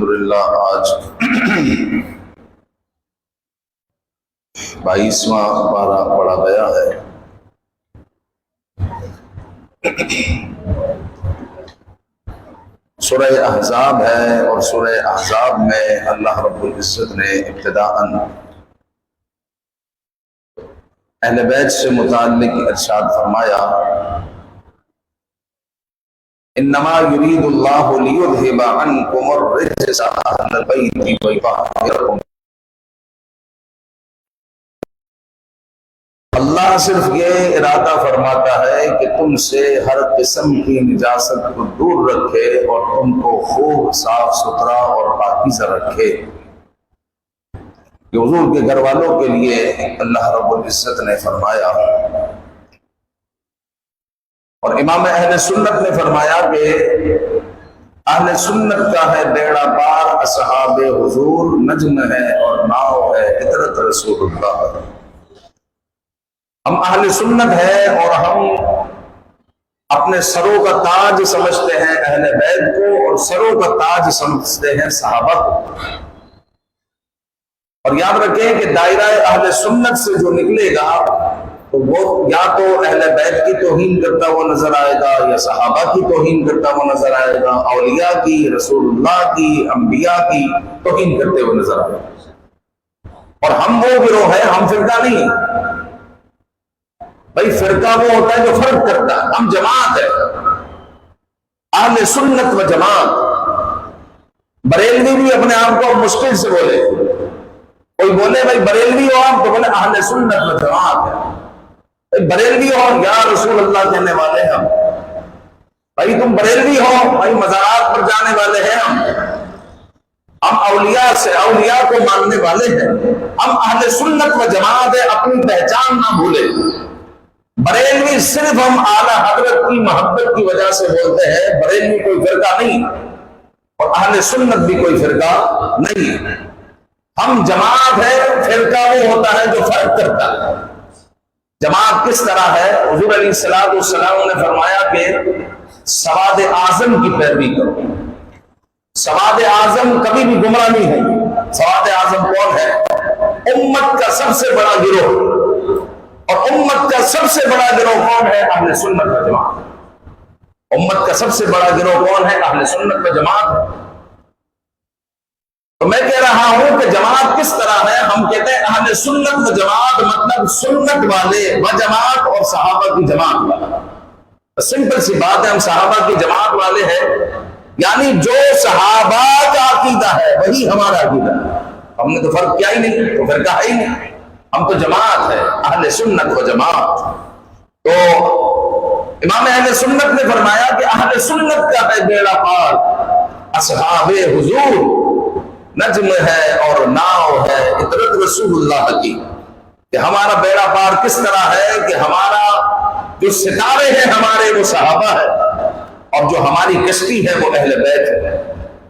الحمدللہ آج 22واں پارہ پڑھا گیا ہے۔ سورہ احزاب ہے اور سورہ احزاب میں اللہ رب العزت نے ابتداءً اہل بیت سے متعلق ارشاد فرمایا، انما یرید اللہ لیذھب عنکم الرجس اہل البیت ویطہرکم۔ اللہ صرف یہ ارادہ فرماتا ہے کہ تم سے ہر قسم کی نجاست کو دور رکھے اور تم کو خوب صاف ستھرا اور پاکیزہ رکھے۔ کہ حضور کے گھر والوں کے لیے اللہ رب العزت نے فرمایا، اور امام اہل سنت نے فرمایا کہ اہل سنت کا ہے بیڑا پار اصحاب حضور، نجم ہے اور ناؤ ہے عطرت رسول اللہ۔ ہم اہل سنت ہیں اور ہم اپنے سروں کا تاج سمجھتے ہیں اہل بیت کو، اور سروں کا تاج سمجھتے ہیں صحابہ کو۔ اور یاد رکھیں کہ دائرہ اہل سنت سے جو نکلے گا تو وہ یا تو اہل بیت کی توہین کرتا ہوا نظر آئے گا، یا صحابہ کی توہین کرتا ہوا نظر آئے گا، اولیاء کی، رسول اللہ کی، انبیاء کی توہین کرتے ہوئے نظر آئے گا۔ اور ہم وہ گروہ ہیں، ہم فرقہ نہیں۔ بھائی فرقہ وہ ہوتا ہے جو فرق کرتا ہے، ہم جماعت ہے، اہل سنت و جماعت۔ بریلوی بھی اپنے آپ کو مشکل سے بولے، کوئی بولے بھائی بریلوی ہو آپ تو بولے اہل سنت و جماعت ہے۔ بریلوی ہو یا رسول اللہ کہنے والے ہم، بھائی تم بریلوی ہو، بھائی مزارات پر جانے والے ہیں ہم اولیاء سے اولیاء کو ماننے والے ہیں، ہم اہل سنت و جماعت ہے، اپنی پہچان نہ بھولے۔ بریلوی صرف ہم اعلیٰ حضرت کی محبت کی وجہ سے بولتے ہیں، بریلوی کوئی فرقہ نہیں اور اہل سنت بھی کوئی فرقہ نہیں۔ ہم جماعت ہے، فرقہ وہ ہوتا ہے جو فرق کرتا ہے۔ جماعت کس طرح ہے؟ حضور علیہ السلام نے فرمایا کہ سواد اعظم کی پیروی کرو۔ سواد اعظم کبھی بھی گمراہ نہیں ہے۔ سواد اعظم کون ہے؟ امت کا سب سے بڑا گروہ، اور امت کا سب سے بڑا گروہ کون ہے؟ اہل سنت و جماعت۔ امت کا سب سے بڑا گروہ کون ہے؟ اہل سنت و جماعت۔ تو میں کہہ رہا ہوں کہ جماعت کس طرح ہے؟ ہم کہتے ہیں اہل سنت و جماعت مطلب سنت والے و جماعت اور صحابہ کی جماعت والے۔ سمپل سی بات ہے، ہم صحابہ کی جماعت والے ہیں، یعنی جو صحابہ کا عقیدہ ہے وہی ہمارا عقیدہ ہے۔ ہم نے تو فرق کیا ہی نہیں، تو فرقہ ہے ہی نہیں، ہم تو جماعت ہے، اہل سنت و جماعت۔ تو امام اہل سنت نے فرمایا کہ اہل سنت کا ہے بیڑا پار اصحاب حضور، نجم ہے اور ناؤ ہے عطرت رسول اللہ کی۔ کہ ہمارا بیڑا پار کس طرح ہے کہ ہمارا جو ستارے ہیں ہمارے وہ صحابہ ہے، اور جو ہماری کشتی ہے وہ اہل بیت ہے۔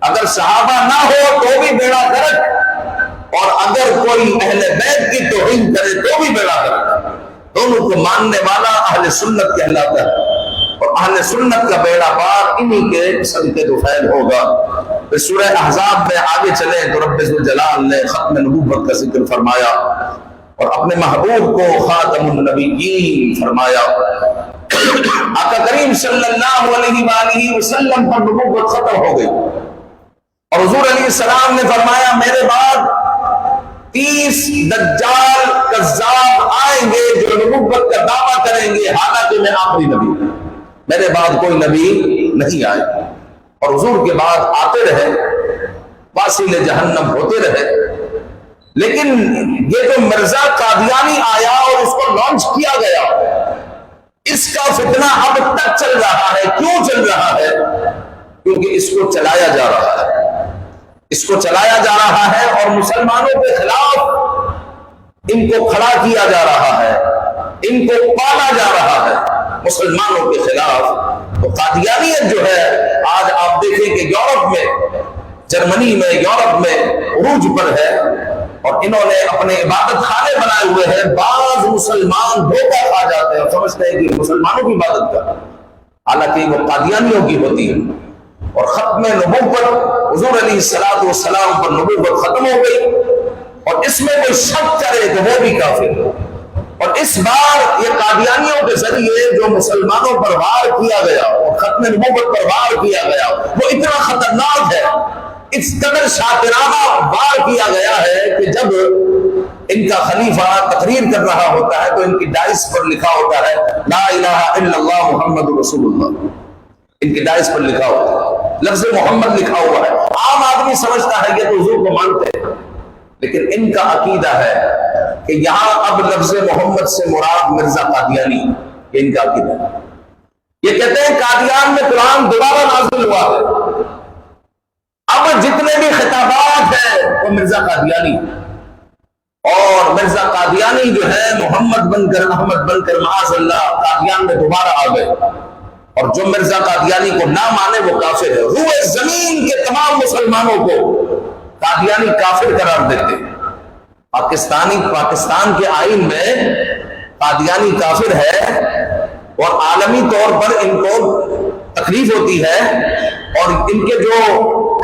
اگر صحابہ نہ ہو تو بھی بیڑا غرق، اور اگر کوئی اہل بیت کی توہین کرے تو بھی بیڑا غرق۔ دونوں کو ماننے والا اہل سنت کہلاتا ہے، اور اہل سنت کا بیڑا پار انہی کے صدقے طفیل ہوگا۔ سورہ احزاب میں آگے چلیں تو رب ذوالجلال نے ختم نبوت کا ذکر فرمایا اور اپنے محبوب کو خاتم النبیین فرمایا۔ آقا کریم صلی اللہ علیہ وآلہ وسلم پر نبوت ختم ہو گئی، اور حضور علیہ السلام نے فرمایا میرے بعد 30 دجال کذاب آئیں گے جو نبوت کا دعویٰ کریں گے، حالانکہ میں آخری نبی ہوں، میرے بعد کوئی نبی نہیں آئے گا۔ اور حضور کے بعد آتے رہے، واصل جہنم ہوتے رہے، لیکن یہ جو مرزا قادیانی آیا اور اس کو لانچ کیا گیا، اس کا فتنہ اب تک چل رہا ہے۔ کیوں چل رہا ہے؟ کیونکہ اس کو چلایا جا رہا ہے، اس کو چلایا جا رہا ہے، اور مسلمانوں کے خلاف ان کو کھڑا کیا جا رہا ہے، ان کو پالا جا رہا ہے مسلمانوں کے خلاف۔ تو قادیانیت جو ہے آج آپ دیکھیں کہ یورپ میں، جرمنی میں، یورپ میں عروج پر ہے، اور انہوں نے اپنے عبادت خانے بنائے ہوئے ہیں۔ بعض مسلمان دھوکہ کھا جاتے ہیں اور سمجھتے ہیں کہ مسلمانوں کی عبادت کا، حالانکہ وہ قادیانیوں کی ہوتی ہے۔ اور ختم نبوت حضور علیہ السلام پر نبوت ختم ہو گئی، اور اس میں کوئی شک کرے تو وہ بھی کافر ہے۔ اور اس بار یہ قادیانیوں کے ذریعے جو مسلمانوں پر وار کیا گیا اور ختم نبوت پر وار کیا گیا وہ اتنا خطرناک ہے، اس قدر شاطرانہ وار کیا گیا ہے کہ جب ان کا خلیفہ تقریر کر رہا ہوتا ہے تو ان کی ڈائس پر لکھا ہوتا ہے لا الہ الا اللہ محمد رسول اللہ، ان کی ڈائس پر لکھا ہوتا ہے، لفظ محمد لکھا ہوا ہے۔ عام آدمی سمجھتا ہے کہ تو حضور کو مانتے ہیں، لیکن ان کا عقیدہ ہے کہ یہاں اب لفظ محمد سے مراد مرزا قادیانی، یہ ان کا عقیدہ ہے۔ یہ کہتے ہیں قادیان میں قرآن دوبارہ نازل ہوا ہے، اب جتنے بھی خطابات ہیں وہ مرزا قادیانی، اور مرزا قادیانی جو ہے محمد بن کر احمد بن کر معاذ اللہ قادیان میں دوبارہ آ گئے، اور جو مرزا قادیانی کو نہ مانے وہ کافر ہے۔ روئے زمین کے تمام مسلمانوں کو قادیانی کافر قرار دیتے ہیں۔ پاکستان کے آئین میں قادیانی کافر ہے، اور عالمی طور پر ان کو تکلیف ہوتی ہے، اور ان کے جو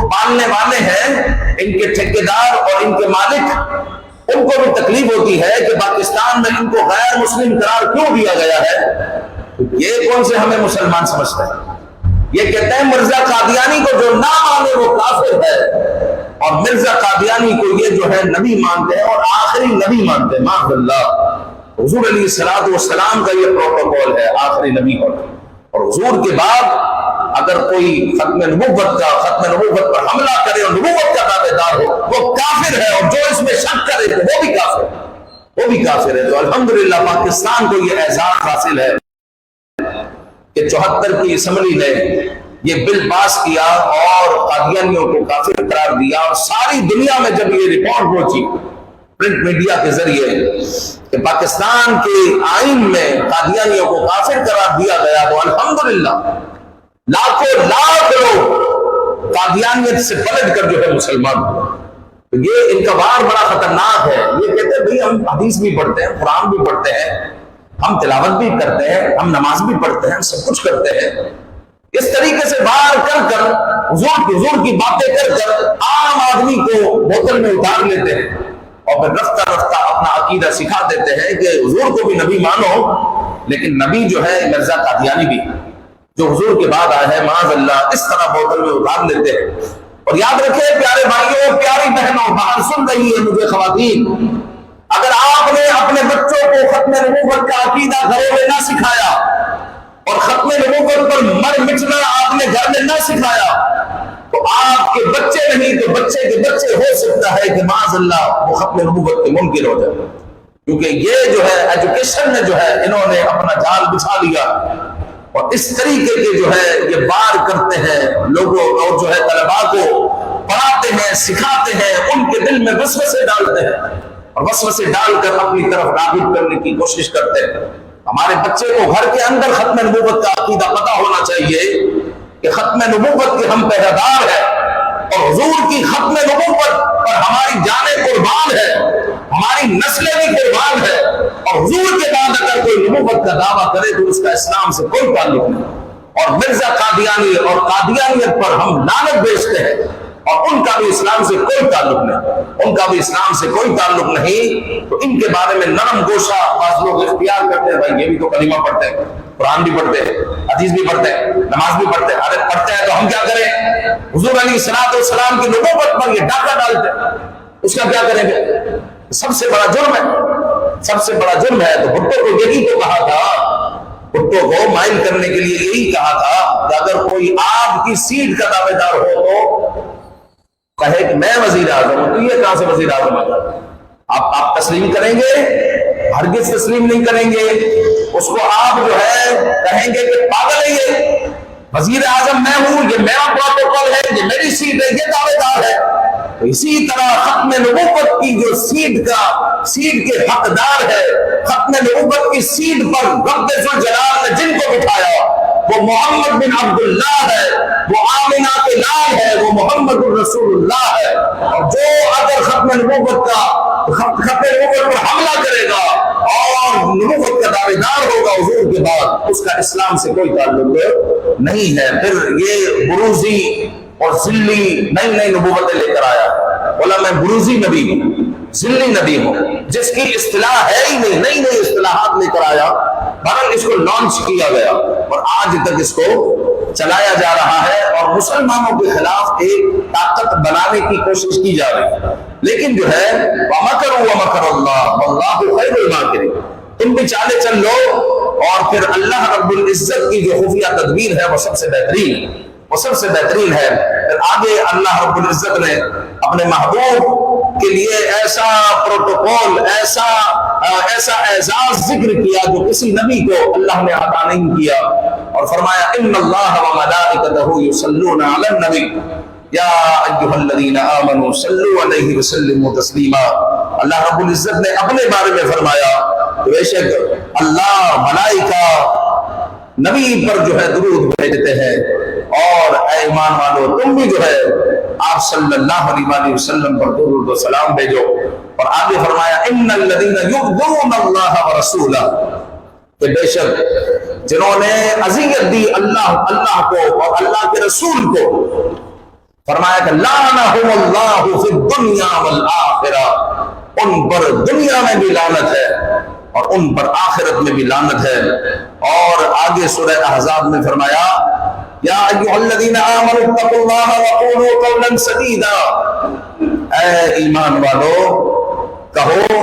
پالنے والے ہیں، ان کے ٹھیکیدار اور ان کے مالک، ان کو بھی تکلیف ہوتی ہے کہ پاکستان میں ان کو غیر مسلم قرار کیوں دیا گیا ہے۔ یہ کون سے ہمیں مسلمان سمجھتے ہیں؟ یہ کہتے ہیں مرزا قادیانی کو جو نہ مانے وہ کافر ہے، اور مرزا قادیانی کو یہ جو ہے نبی مانتے ہیں اور آخری نبی مانتے ہیں۔ معاذ اللہ، حضور علیہ السلام کا یہ پروٹوکول ہے آخری نبی ہونا، اور حضور کے بعد اگر کوئی ختم نبوت پر حملہ کرے اور نبوت کا دعوے دار ہو وہ کافر ہے، اور جو اس میں شک کرے تو وہ بھی کافر ہے۔ تو الحمدللہ پاکستان کو یہ اعزاز حاصل ہے کہ 74 کی اسمبلی نے یہ بل پاس کیا اور قادیانیوں کو کافر قرار دیا، اور ساری دنیا میں جب یہ رپورٹ پہنچی پرنٹ میڈیا کے ذریعے کہ پاکستان کے آئین میں قادیانیوں کو کافر قرار دیا گیا، تو الحمدللہ لاکھوں لاکھ لوگ قادیانیت سے پلٹ کر جو ہے مسلمان ہوئے۔ تو یہ ان کا وار بڑا خطرناک ہے۔ یہ کہتے ہیں بھئی ہم حدیث بھی پڑھتے ہیں، قرآن بھی پڑھتے ہیں، ہم تلاوت بھی کرتے ہیں، ہم نماز بھی پڑھتے ہیں، ہم سب کچھ کرتے ہیں، اس طریقے سے باہر کر حضور کی باتیں کر عام آدمی کو بوتل میں اتار لیتے ہیں، اور پھر رفتہ رفتہ اپنا عقیدہ سکھا دیتے ہیں کہ حضور کو بھی نبی مانو، لیکن نبی جو ہے مرزا قادیانی بھی جو حضور کے بعد آئے ہیں، معاذ اللہ، اس طرح بوتل میں اتار لیتے ہیں۔ اور یاد رکھیں پیارے بھائیوں، پیاری بہنوں، باہر سن رہی ہے مجھے خواتین، اگر آپ نے اپنے بچوں کو ختم نبوت کا عقیدہ گھروں میں نہ سکھایا اور ختم نبوت پر مر مٹنا آپ نے گھر میں نہ سکھایا، تو آپ کے بچے نہیں تو بچے کے بچے ہو سکتا ہے کہ معاذ اللہ وہ ختم نبوت کے منکر ہو جائے، کیونکہ یہ جو ہے ایجوکیشن میں جو ہے انہوں نے اپنا جال بچھا لیا، اور اس طریقے کے جو ہے یہ بار کرتے ہیں لوگوں، اور جو ہے طلباء کو پڑھاتے ہیں، سکھاتے ہیں، ان کے دل میں وسوسے ڈالتے ہیں، اور وسوسے ڈال کر اپنی طرف راغب کرنے کی کوشش کرتے ہیں۔ ہمارے بچے کو گھر کے اندر ختم نبوت کا عقیدہ پتہ ہونا چاہیے کہ ختم نبوت کے ہم پہرہ دار ہیں، اور حضور کی ختم نبوت پر ہماری جانیں قربان ہے، ہماری نسلیں بھی قربان ہے، اور حضور کے بعد اگر کوئی نبوت کا دعویٰ کرے تو اس کا اسلام سے کوئی تعلق نہیں، اور مرزا قادیانی اور قادیانیت پر ہم لعنت بھیجتے ہیں، اور ان کا بھی اسلام سے کوئی تعلق نہیں، تو ان کے بارے میں نرم گوشہ بعض لوگ اختیار کرتے ہیں، بھائی یہ بھی تو کلمہ پڑھتے ہیں، قرآن بھی پڑھتے ہیں، حدیث بھی پڑھتے ہیں، نماز بھی پڑھتے ہیں، ارے پڑھتے ہیں تو ہم کیا کریں؟ حضور علیہ السلام کی نبوت پر یہ ڈاکہ ڈالتے ہیں، اس کا کیا کریں گے؟ سب سے بڑا جرم ہے۔ تو بھٹو کو یہی تو کہا تھا، بھٹو کو مائل کرنے کے لیے یہی کہا تھا کہ اگر کوئی آپ کی سیٹ کا دعوے دار ہو تو کہے کہ میں وزیر اعظم ہوں، تو یہ کہاں سے وزیر اعظم ہے؟ آپ تسلیم کریں گے؟ ہرگز تسلیم نہیں کریں گے۔ اس کو آپ جو ہے کہیں گے کہ پاگل ہے، یہ وزیر اعظم میں ہوں، یہ میرا پروٹوکول ہے، یہ میری سیٹ ہے، یہ دعوے دار ہے۔ تو اسی طرح ختم نبوت کی جو سیٹ کے حقدار ہے، ختم نبوت کی سیٹ پر رب ذوالجلال نے جن کو بٹھایا وہ محمد بن عبداللہ ہے، وہ آمنہ کے لال ہے، وہ محمد الرسول اللہ ہے، اور جو اگر ختم نبوت پر حملہ کرے گا اور نبوت کا دعوے دار ہوگا حضور کے بعد، اس کا اسلام سے کوئی تعلق نہیں ہے۔ پھر یہ بروزی اور ذلی نئی نئی نبوتیں لے کر آیا، بولا میں بروزی نبی ہوں، ذلی نبی ہوں، جس کی اصطلاح ہے ہی نہیں، نئی نئی اصطلاحات لے کر آیا۔ بہرحال اس کو لانچ کیا گیا اور آج تک اس کو چلایا جا رہا ہے اور مسلمانوں کے خلاف ایک طاقت بنانے کی کوشش کی جا رہی ہے۔ لیکن جو ہے وَمَكَرُوا وَمَكَرَ اللَّهُ وَاللَّهُ خَيْرُ الْمَاكِرِينَ، تم بھی چالے چل لو اور پھر اللہ رب العزت کی جو خفیہ تدبیر ہے وہ سب سے بہترین، وہ سب سے بہترین ہے۔ پھر آگے اللہ رب العزت نے اپنے محبوب کے لیے ایسا پروٹوکول، ایسا اعزاز ذکر کیا جو کسی نبی کو اللہ نے عطا نہیں کیا، اور فرمایا ان اللہ وملائکتہ یصلون علی النبی یا ایھا الذین آمنوا صلوا علیہ وسلموا تسلیما۔ اللہ رب العزت نے اپنے بارے میں فرمایا بے شک اللہ ملائکہ نبی پر جو ہے درود بھیجتے ہیں، اور اے ایمان والو تم بھی جو ہے آپ صلی اللہ علیہ وسلم پر درود و سلام بھیجو۔ اور آگے فرمایا ان الذین یؤذون اللہ ورسولہ، کہ بے شک جنہوں نے اذیت دی اللہ کو اور اللہ کے رسول کو، فرمایا کہ لعنہم اللہ فی الدنیا والآخرہ، ان پر دنیا میں بھی لعنت ہے اور ان پر آخرت میں بھی لعنت ہے۔ اور آگے سورہ احزاب میں فرمایا یا ایھا الذین آمنوا اتقوا اللہ وقولوا قولا سدیدا، اے ایمان والو کہو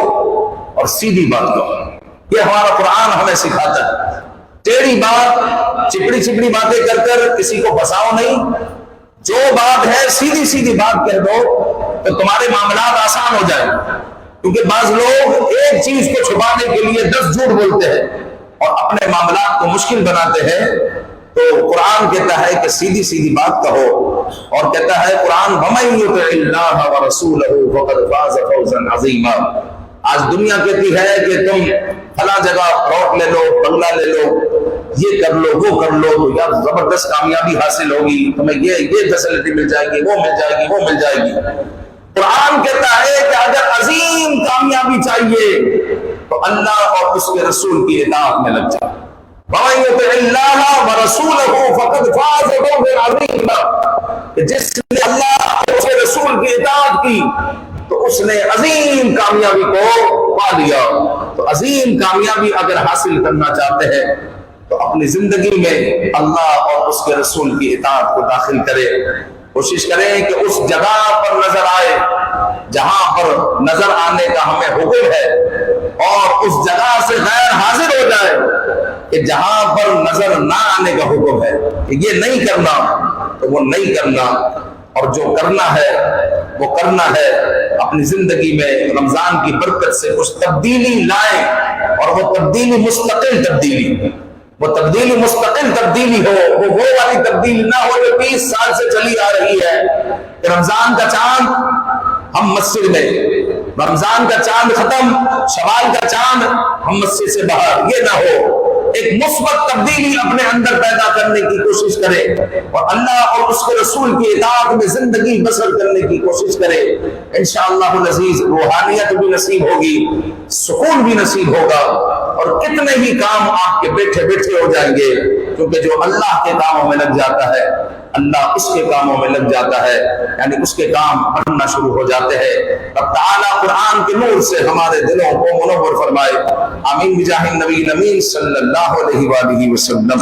اور سیدھی بات کہو۔ یہ ہمارا قرآن ہمیں سکھاتا ہے، ٹیڑھی بات، چپڑی چپڑی باتیں کر کر کسی کو پھنساؤ نہیں، جو بات ہے سیدھی سیدھی بات کہہ دو تو تمہارے معاملات آسان ہو جائیں۔ کیونکہ بعض لوگ ایک چیز کو چھپانے کے لیے 10 جھوٹ بولتے ہیں اور اپنے معاملات کو مشکل بناتے ہیں۔ تو قرآن کہتا ہے کہ سیدھی سیدھی بات کہو، اور کہتا ہے قرآن وَمَن يُطِعِ اللَّهَ وَرَسُولَهُ فَقَدْ فَازَ فَوْزًا عَظِيمًا۔ آج دنیا کہتی ہے کہ تم فلاں جگہ پلاٹ لے لو، بنگلہ لے لو، یہ کر لو وہ کر لو تو یار زبردست کامیابی حاصل ہوگی، تمہیں یہ فیسلٹی مل جائے گی، وہ مل جائے گی، وہ مل جائے گی۔ قرآن کہتا ہے کہ اگر عظیم کامیابی چاہیے تو اللہ اور اس کے رسول کی اطاعت میں لگ جائے۔ وَمَن يُطِعِ اللَّهَ وَرَسُولَهُ فَقَدْ فَازَ فَوْزًا عَظِيمًا، جس نے اللہ اور اس کے رسول کی اطاعت کی تو اس نے عظیم کامیابی کو پا لیا۔ تو عظیم کامیابی اگر حاصل کرنا چاہتے ہیں تو اپنی زندگی میں اللہ اور اس کے رسول کی اطاعت کو داخل کرے، کوشش کریں کہ اس جگہ پر نظر آئے جہاں پر نظر آنے کا ہمیں حکم ہے، اور اس جگہ سے غیر حاضر ہو جائے کہ جہاں پر نظر نہ آنے کا حکم ہے کہ یہ نہیں کرنا تو وہ نہیں کرنا، اور جو کرنا ہے وہ کرنا ہے۔ اپنی زندگی میں رمضان کی برکت سے کچھ تبدیلی لائیں، اور وہ تبدیلی مستقل تبدیلی، وہ تبدیلی مستقل تبدیلی ہو، وہ والی تبدیلی نہ ہو جو 30 سال سے چلی آ رہی ہے کہ رمضان کا چاند ہم مسجد میں، رمضان کا چاند ختم، شوال کا چاند ہم مسجد سے باہر، یہ نہ ہو۔ ایک مثبت تبدیلی اپنے اندر پیدا کرنے کی کوشش کرے اور اللہ اور اس کے رسول کی اطاعت میں زندگی بسر کرنے کی کوشش کرے۔ انشاءاللہ العزیز روحانیت بھی نصیب ہوگی، سکون بھی نصیب ہوگا، اور کتنے ہی کام آپ کے بیٹھے بیٹھے ہو جائیں گے، کیونکہ جو اللہ کے کاموں میں لگ جاتا ہے اللہ اس کے کاموں میں لگ جاتا ہے، یعنی اس کے کام بننا شروع ہو جاتے ہیں۔ رب تعالیٰ قرآن کے نور سے ہمارے دلوں کو منور فرمائے، آمین بجاہ النبی الامین صلی اللہ علیہ وآلہ وسلم۔